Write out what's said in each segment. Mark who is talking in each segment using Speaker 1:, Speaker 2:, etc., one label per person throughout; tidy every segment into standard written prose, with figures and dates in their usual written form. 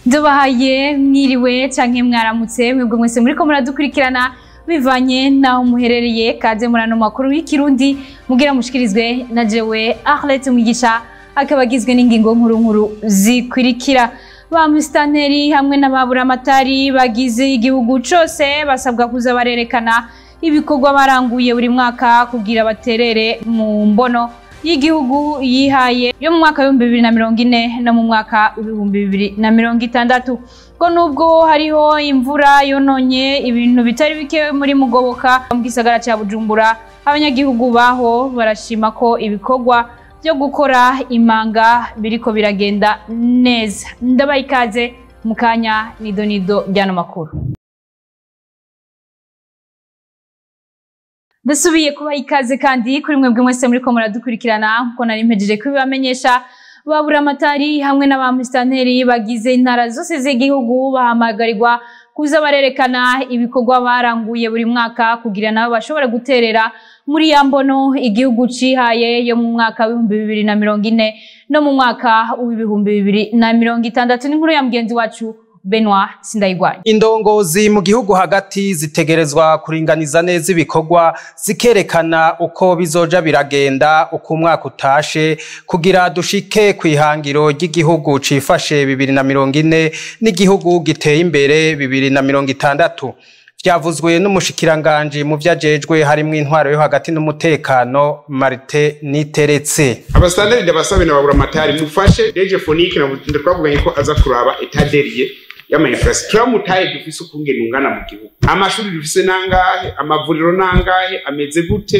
Speaker 1: Ndobahaye mwiriwe canke mwaramutse mwebwe mwese muriko muradukurikirana bivanye naho muherereye kaze murano makuru y'ikirundi mugira mushikirizwe na jewe Arlette Mwigisha akabagizwe n'ingingo nkuru zikurikira. Ba mustanteri hamwe n'ababura amatari bagize igihugu cose basabwa kuza barerekana ibikorwa baranguye buri mwaka kugira baterere mu mbono y'igihugu yihaye yo mu mwaka wa 2040 no mu mwaka wa 2060 ko nubwo hariho imvura yononye ibintu bitari bike muri Mugoboka mu gisagara ca Bujumbura, abanyagihugu baho barashima ko ibikorwa byo gukora imanga biriko biragenda neza. Ndabaye ikaze mukanya nido ryano makuru. Ndasubiye kuba ikaze kandi kuri mwebwe mwese muriko muradukurikirana ko nari mpejeje kubibamenyesha. Babura amatari hamwe n'abamustanteri bagize intara zose z'igihugu bahamagarirwa kuza barerekana ibikorwa baranguye buri mwaka kugira nabo bashobora guterera muri ya mbono igihugu cihaye yo mu mwaka wa 2040 no mu mwaka wa 2060. N'inkuru ya mugenzi wacu Benoit Sindayigwanya.
Speaker 2: Indongozi mu gihugu hagati zitegerezwa kuringaniza neza ibikorwa zikerekana uko bizoja biragenda uko umwaka utashe kugira dushike kwihangiro ry'igihugu cifashe 2040 n'igihugu giteye imbere 2060. Vyavuzwe n'umushikiranganje mu vyajejwe harimo intwaro yo hagati n'umutekano Martin Niteretse.
Speaker 3: Abastandard ndabasaba n'ababura amatari mufashe Dejephonique na twavuganye ko aza kuraba etaderiye yama infrastructure mutaye dufise ukungena ungana mu gihugu. Amashuri dufise nangahe, amavuriro nangahe, ameze gute,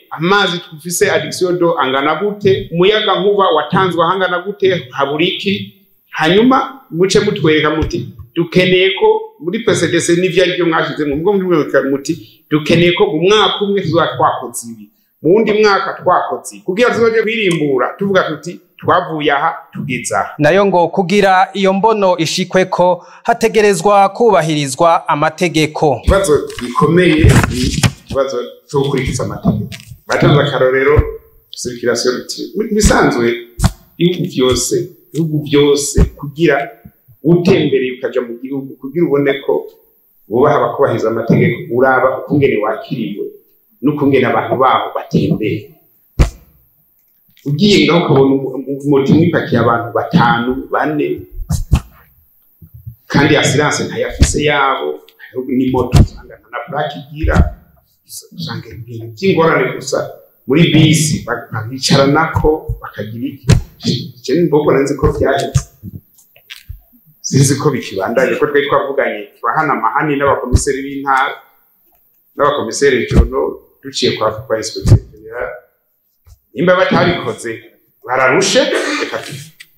Speaker 3: amazi dufise addiction do angana gute, umuyaga nkuba watanzwe hangana gute, haburiki. Hanyuma muce mutwereka muti dukeneye ko muri PCDC n'ivyari byo mwashize mu ngo muri muti dukeneye ko umwaka umwe tuzatwakoze ibi mu wundi mwaka twakoze kugira tuzoje kwirimbura tuvuga tuti twavuye aha tugeza.
Speaker 2: Nayo ngo kugira iyo mbono ishikweko hategerezwa kubahirizwa amategeko.
Speaker 3: Kibazo gikomeye kibazo cyo kurikiza amategeko. Batanze akarorero circulation bisanzwe ibihugu byose kugira utembere ukaja mu gihugu kugira ubone ko bubaha bakubahiza amategeko uraba ukungene wakiriwe n'ukungene abantu baho batembere. Ugiye ngaho ukabona umuti mwipakiye abantu 5 4 kandi assurance ntayafise yabo ni moto sangana na plaque igira usanga ingorane gusa muri bisi bakicara nako bakagira iki cyane mboko nanze ko byahetse sinzi ko bikibandanye ko twari twavuganye twahana amahani n'abakomiseri b'intara n'abakomiseri jono duciye kwa inspector general nimba batabikoze bararushe reka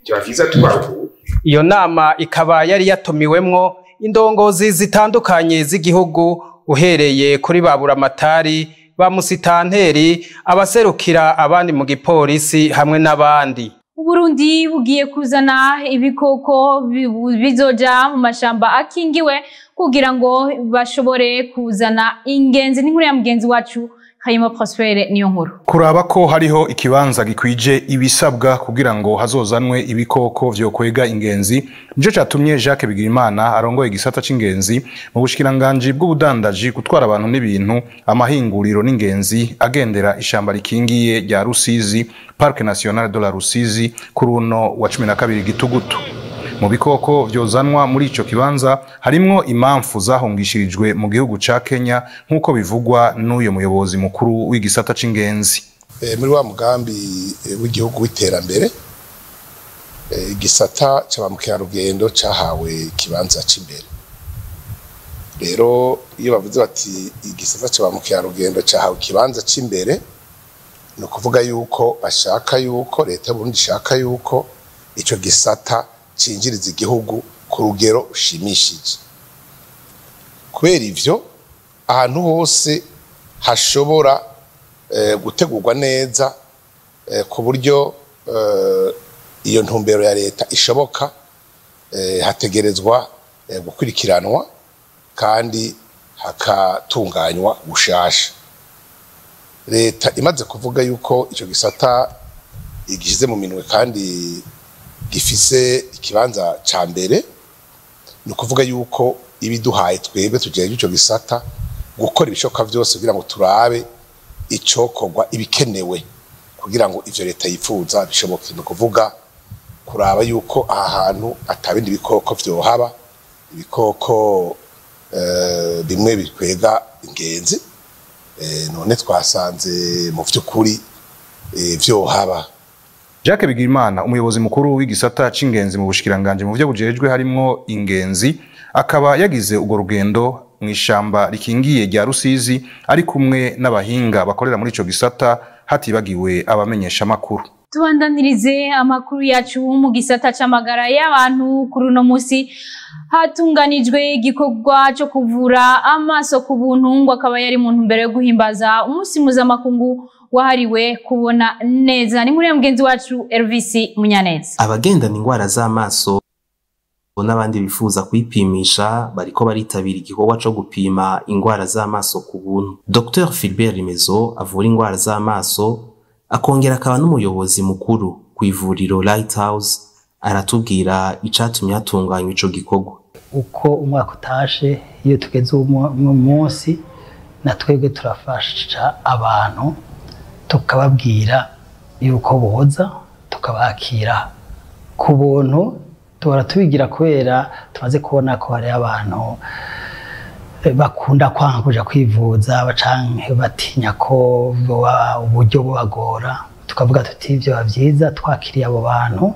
Speaker 3: tubaviza tubaruhu.
Speaker 2: Iyo nama ikaba yari yatumiwemwo indongozi zitandukanye z'igihugu uhereye kuri babura amatari ba musitanteri abaserukira abandi mu gipolisi hamwe n'abandi.
Speaker 1: Uburundi bugiye kuzana ibikoko bizoja mu mashamba akingiwe kugira ngo bashobore kuzana ingenzi. N'inkuru ya mugenzi wacu Hayimo Prospere niyo nkuru.
Speaker 4: Kuraba ko hariho ikibanza gikwije ibisabwa kugira ngo hazozanwe ibikoko vyo kwega ingenzi nico catumye Jacques Bigirimana arongoye igisata c'ingenzi mu bushikiranganje bw'ubudandaji gutwara abantu n'ibintu amahinguriro n'ingenzi agendera ishamba rikingiye rya Rusizi Parc National de la Rusizi kuruno wa 12 Gitugutu. Mu bikoko vyozanwa muri ico kibanza harimwo impamvu zahungishirijwe mu gihugu ca Kenya nkuko bivugwa n'uyo muyobozi mukuru w'igisata c'ingenzi.
Speaker 5: Muri wa mugambi w'igihugu w'iterambere igisata c'abamukerarugendo cahawe kibanza c'imbere. Rero iyo bavuze bati igisata c'abamukerarugendo cahawe kibanza c'imbere no kuvuga yuko bashaka yuko leta y'Uburundi ishaka yuko ico gisata cinjiriza igihugu ku rugero ushimishije. Kubera ivyo ahantu hose hashobora gutegurwa neza ku buryo iyo ntumbero ya leta ishoboka hategerezwa gukurikiranwa kandi hakatunganywa gushasha. Leta imaze kuvuga yuko ico gisata igishize mu minwe kandi gifise ikibanza ca mbere ni ukuvuga yuko ibiduhaye twebwe tujeje ico gisata gukora ibishoka vyose kugira ngo turabe icokorwa ibikenewe kugira ngo ivyo leta yifuza bishoboke. Ni ukuvuga kuraba yuko aha hantu atabindi bikoko vyohaba, ibikoko bimwe bikwega ingenzi, none twasanze mu vy'ukuri vyohaba.
Speaker 4: Jacques Bigirimana umuyobozi mukuru w'igisata c'ingenzi mu bushikiranganje mu byo bujejwe harimwo ingenzi, akaba yagize ugo rugendo mw'ishamba rikingiye rya Rusizi ari kumwe n'abahinga bakorera muri ico gisata, hatibagiwe abamenyesha makuru.
Speaker 1: Tubandanirize amakuru yacu mu gisata c'amagara y'abantu. Kuri uno musi hatunganijwe igikorwa cyo kuvura amaso ku buntu, ngo akaba yari mu ntumbero yo guhimbaza umunsi mpuzamakungu wahariwe kubona neza. Ni muri mugenzi wacu Elvis Munyaneza.
Speaker 6: Abagendana ingwara z'amaso n'abandi bifuza kwipimisha bariko baritabira igikorwa cyo gupima ingwara z'amaso ku buntu. Dr Philbert Rimezo avura ingwara z'amaso akongera akaba n'umuyobozi mukuru ku ivuriro Lighthouse, aratubwira icatumye hatunganywa ico gikorwa.
Speaker 7: Uko umwaka utashe iyo tugeze mu munsi na twebwe turafasha abantu tukababwira yuko boza tukabakira ku buntu, tubara tubigira kubera tumaze kubona ko hari abantu bakunda kwanga kuja kwivuza bacanke batinya ko uburyo bubagora. Tukavuga tuti ivyo bavyiza twakiriye abo bantu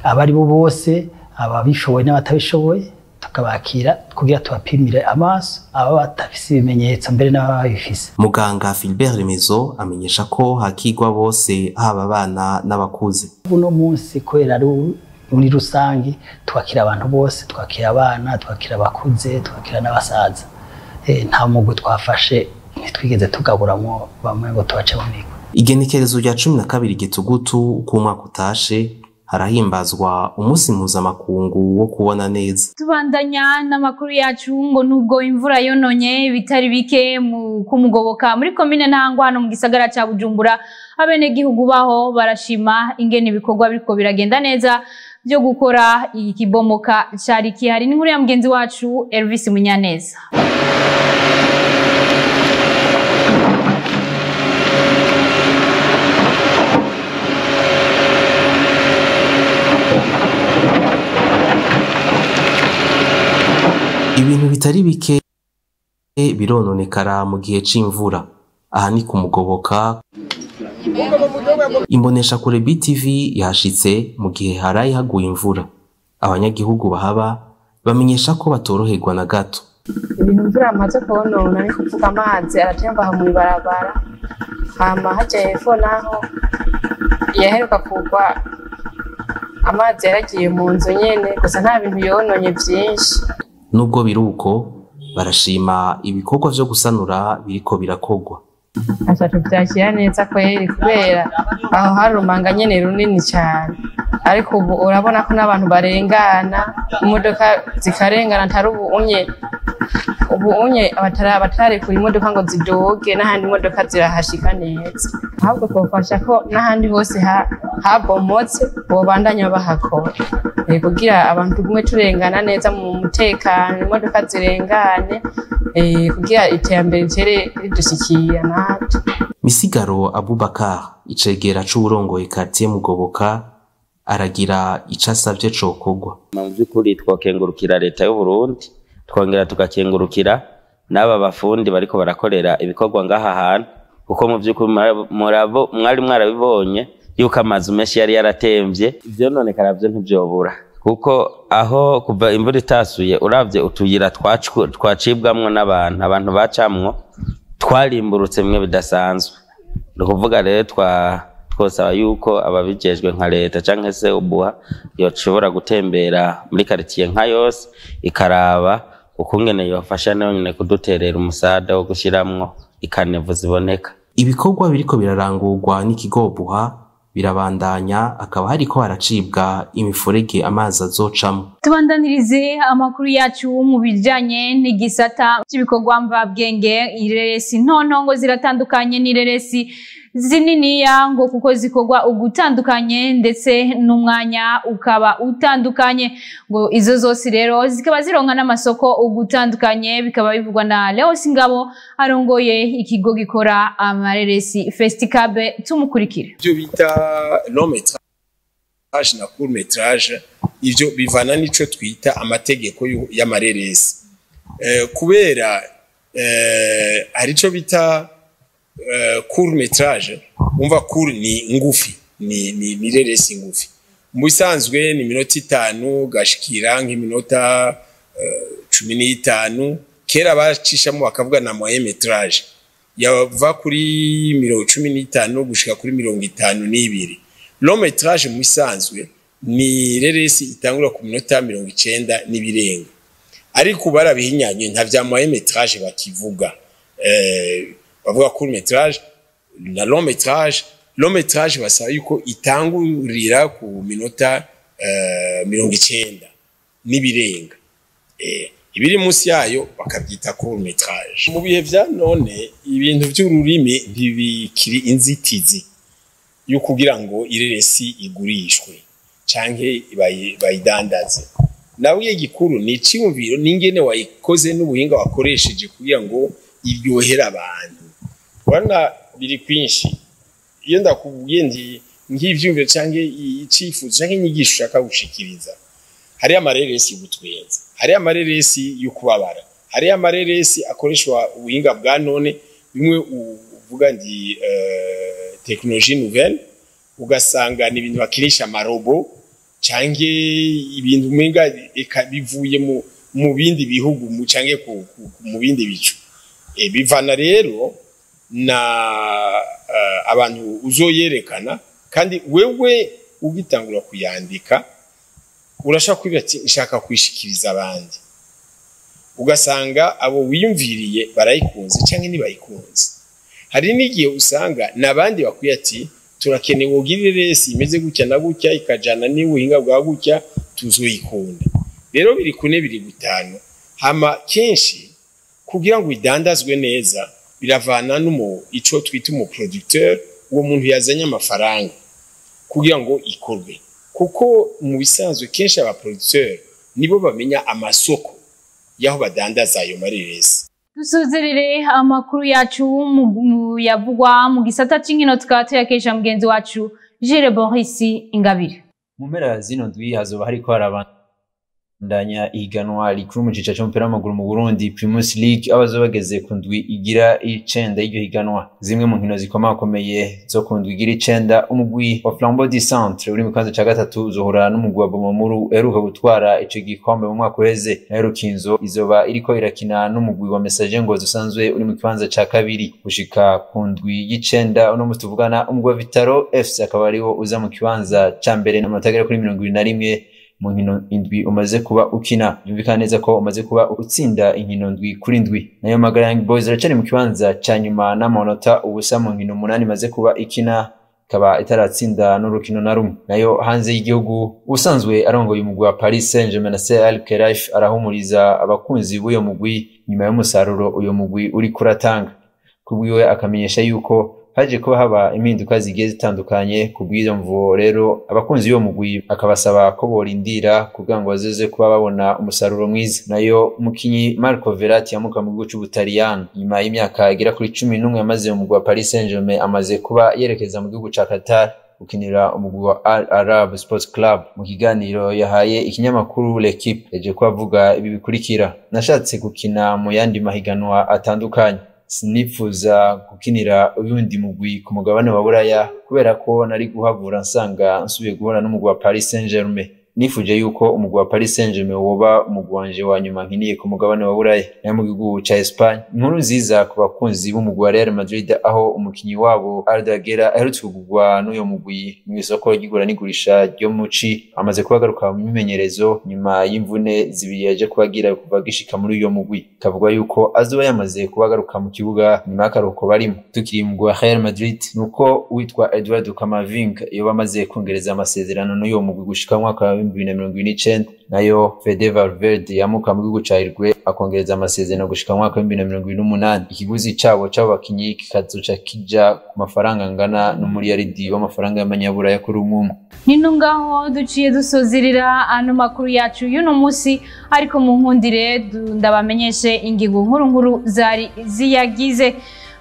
Speaker 7: abari bo bose, ababishoboye n'abatabishoboye, tukabakira kugira tubapimire amaso aba batafise ibimenyetso mbere n'ababifise.
Speaker 6: Muganga Philbert Rimezo amenyesha ko hakigwa bose, haba abana n'abakuze.
Speaker 7: Uno munsi kwera ari muri rusangi twakira abantu bose, twakira abana, twakira abakuze, twakira n'abasaza. Nta mugwe twafashe ntitwigeze tugaburamo bamwe ngo tubace mu migo.
Speaker 6: Igenekerezo rya 12 Gitugutu ku mwaka utashe harahimbazwa umunsi mpuzamakungu wo kubona neza.
Speaker 1: Tubandanya n'amakuru yacu, ngo nubwo imvura yononye bitari bike mu kumugoboka muri komine Ntangwa hano mu gisagara ca Bujumbura, abene gihugu baho barashima ingene ibikorwa biriko biragenda neza byo gukora ikibomoka cari kihari. Ni nkuru ya mugenzi wacu Elvis Munyaneza.
Speaker 6: Ibintu bitari bike birononekara mu gihe c'imvura. Aha ni kumugoboka. Imbonesha kure BTV yashitse mu gihe haraye haguye imvura. Abanyagihugu bahaba bamenyesha ko batoroherwa na gato.
Speaker 8: Ibintu mvura amaze konona ni kuvuga amazi aratemba mu ibarabara, hama haje hepfo naho yaheruka kugwa amazi yaragiye mu nzu nyene, gusa nta bintu yononye byinshi.
Speaker 6: Nubwo biruko barashima ibikorwa vyo gusanura biriko birakogwa.
Speaker 8: Ashaka byakira neza kweri kubera aho harumanga nyene runini cyane, ariko ubu urabona ko n'abantu barengana, imodoka zikarengana ntari ubu unye abatari ku imodoka ngo zidoge, n'ahandi imodoka zirahashika neza. Ahubwo twofasha ko n'ahandi hose habomotse bobandanya bahakora kugira abantu bumwe turengana neza mu mutekano, imodoka zirengane kugira iterambere ritere ridushikiye natwe.
Speaker 6: Misigaro Abubakar icegera c'uburongoye quartier Mugoboka aragira icasavye cokogwa.
Speaker 9: Mu by'ukuri twakengurukira leta y'u Burundi, twongera tukakengurukira n'aba bafundi bariko barakorera ibikorwa ngaha hantu, kuko mu by'ukuri mwari mwarabibonye yuko amazu menshi yari yaratemvye, ivyo none karavyo ntivyobura, kuko aho kuva imvura itasuye uravye utuyira twacibwamwo n'abantu bacamwo twarimburutse mwe bidasanzwe. Ukuvuga rero twosaba yuko ababijejwe nka leta canke se ubuha yoshobora gutembera muri quartier nka yose ikaraba ukungene yofasha none kuduterera umusada wo gushiramwo ikanevu ziboneka.
Speaker 6: Ibikorwa biriko birarangurwa n'ikigo Buha birabandanya, akaba hariko haracibwa imifurege amazi azocamwo.
Speaker 1: Tubandanirize amakuru yacu mu bijanye n'igisata cy'ibikorwa mvabwenge. Ireresi ntontongo ziratandukanye n'ireresi zininiya ngo kuko zikorwa ugutandukanye ndetse n'umwanya ukaba utandukanye ngo izo zose rero zikaba zironka n'amasoko ugutandukanye bikaba bivugwa na Leo Singabo arongoye ikigo gikora amareresi Festicabe tumukurikire.
Speaker 10: Ibyo bita long métrage na court métrage ivyo bivana nico twita amategeko y'amareresi kubera harico bita court métrage umva court ni ngufi ni reresi ngufi mu bisanzwe ni minota 5 gashikira nk'iminota 15 kera bacishamo bakavuga na moyen métrage yava kuri 15 gushika kuri 52 long métrage mu bisanzwe ni reresi itangura ku minota 90 n'ibirenga ariko barabihinyanye nta vya moyen métrage bakivuga bavuga court métrage na long métrage basaba yuko itangurira ku minota 90 n'ibirenga ibiri munsi yayo bakabyita court métrage. Mu bihe vya none ibintu by'ururimi ntibikiri inzitizi yo kugira ngo ireresi igurishwe canke bayidandaze. Nawe gikuru ni cyumviro ningene wayikoze n'ubuhinga wakoresheje kugira ngo iryohera abantu. Wana biri kwinshi iyo ndakubwiye ndi nk'ivyumviro canke icifuzo canke inyigisho ushaka gushikiriza hari amareresi y'ubutwenzi, hari amareresi yo kubabara, hari amareresi akoreshwa ubuhinga bwa none bimwe uvuga ndi technologie nouvelle ugasanga ni ibintu bakirisha amarobo canke ibintu umenga bivuye mu bindi bihugu mu canke mu bindi bicu bivana rero na abantu uzoyerekana kandi wewe ugitangura kuyandika urashaka kwibira ati nshaka kwishikiriza abandi ugasanga abo wiyumviriye barayikunze canke ntibayikunze. Hari n'igihe usanga nabandi bakwiye ati turakeneye ugirire resi imeze gutya na gutya ikajana n'ubuhinga bwa gutya tuzoyikunda. Rero biri kune biri gutano hama kenshi kugira ngo idandazwe neza biravana ico twita umu producteur uwo muntu yazanye amafaranga kugira ngo ikorwe kuko mu bisanzwe kenshi aba producteur nibo bamenya amasoko yaho badandaza ayo mareresi.
Speaker 1: Dusuzerere amakuru yacu yavugwa mu gisata c'inkino tukatuyakesha mugenzi wacu Jire Boris Ingabire.
Speaker 11: Mu mpera zino ndwi hazoba hariko harabandanya ihiganwa rikuru mu cicaro c'umupira w'amaguru mu Burundi Primus League abazo bageze ku ndwi igira 9 y'iryo higanwa. Zimwe mu nkino zikomakomeye zo ku ndwi igira 9 umugwi wa Flambeau du Centre uri mu kibanza ca gatatu uzohura n'umugwi wa Bomomuru eruka gutwara ico gikombe mu mwaka uheze. Nayo Rukinzo izoba iriko irakina n'umugwi wa Messager ngo usanzwe uri mu kibanza ca kabiri gushika ku ndwi y'9 uno musi tuvugana umugwi wa Vitaro FC akaba ariwo uza mu kibanza ca mbere n'amanota agera kuri 21 mu nkino indwi umaze kuba ukina. Byumvikana neza ko umaze kuba utsinda inkino ndwi kuri ndwi. Nayo Magara Young Boys iracari mu kibanza ca nyuma n'amanota ubusa mu nkino 8 imaze kuba ikina ikaba itaratsinda n'urukino na rumwe. Nayo hanze y'igihugu usanzwe arongoye umugwi wa Paris Saint-Germain na Al Khelaifi arahumuriza abakunzi b'uyo mugwi nyuma y'umusaruro uyo mugwi uri kuratanga. Kubwiwe akamenyesha yuko haje kuba haba impinduka zigiye zitandukanye kubw'izo mvo rero abakunzi b'uwo mugwi akabasaba ko borindira kugira ngo bazeze kuba babona umusaruro mwiza. Nayo mukinyi Marco Verratti yamuka mu gihugu c'Ubutaliyani nyuma y'imyaka igera kuri 11 yamaze mu mugwi wa Paris Saint-Germain amaze kuba yerekeza mu gihugu ca Qatar gukinira umugwi wa Al Arab Sports Club. Mu kiganiro yahaye ikinyamakuru L'Equipe yaje kuvuga ibi bikurikira: nashatse gukina mu yandi mahiganwa atandukanye, sinifuza gukinira uyundi mugwi ku mugabane wa Buraya kubera ko nari guhavura nsanga nsubiye guhora n'umugwi wa Paris Saint-Germain. Nifuje yuko umugwi wa Paris Saint-Germain woba umugwi wanje wa nyuma nkiniye ku mugabane wa Buraya. Nayo mu gihugu ca Espagne inkuru nziza ku bakunzi b'umugwi wa Real Madrid aho umukinyi wabo Arda Güler aherutse kugurwa n'uyo mugwi mu isoko ry'igura n'igurisha ryo muci amaze kubagaruka mu mimenyerezo nyuma y'imvune zibiri yaje kubagira kuva gishika muri uyo mugwi. Kavugwa yuko azoba yamaze kubagaruka mu kibuga nyuma y'akaruhuko barimo. Tukiri mu wa Real Madrid nuko witwa Eduardo Camavinga iyo bamaze kongereza amasezerano n'uyo mugwi gushika mu mwaka wa 2029 nayo Fede Valverde yamuka mu gihugu ca Uruguay akongereza amasezerano gushika mu mwaka 2028 ikiguzi cabo bakinyi kikazoca kija ku mafaranga angana n'umuriyaridi w'amafaranga y'amanyaburaya kuri umwe.
Speaker 1: Nino ngaho duciye dusozirira ano makuru yacu y'uno musi ariko mu nkundire ndabamenyeshe ingingo nkuru zari ziyagize.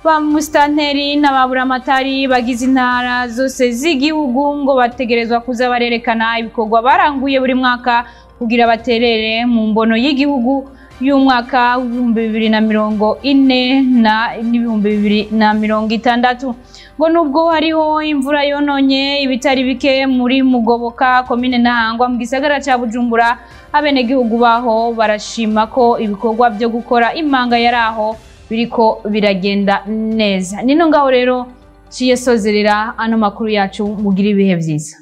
Speaker 1: Ba mustanteri n'ababuramatari bagize intara zose z'igihugu ngo bategerezwa kuza barerekana ibikorwa baranguye buri mwaka kugira baterere mu mbono y'igihugu y'umwaka w'2040 na 2060 ngo nubwo hariho imvura yononye ibitari bike muri Mugoboka komine Ntahangwa mu gisagara ca Bujumbura abenegihugu baho barashima ko ibikorwa byo gukora imanga yaraho biriko biragenda neza. Nino ngaho rero ciye sozerera ano makuru yacu mugira ibihe vyiza.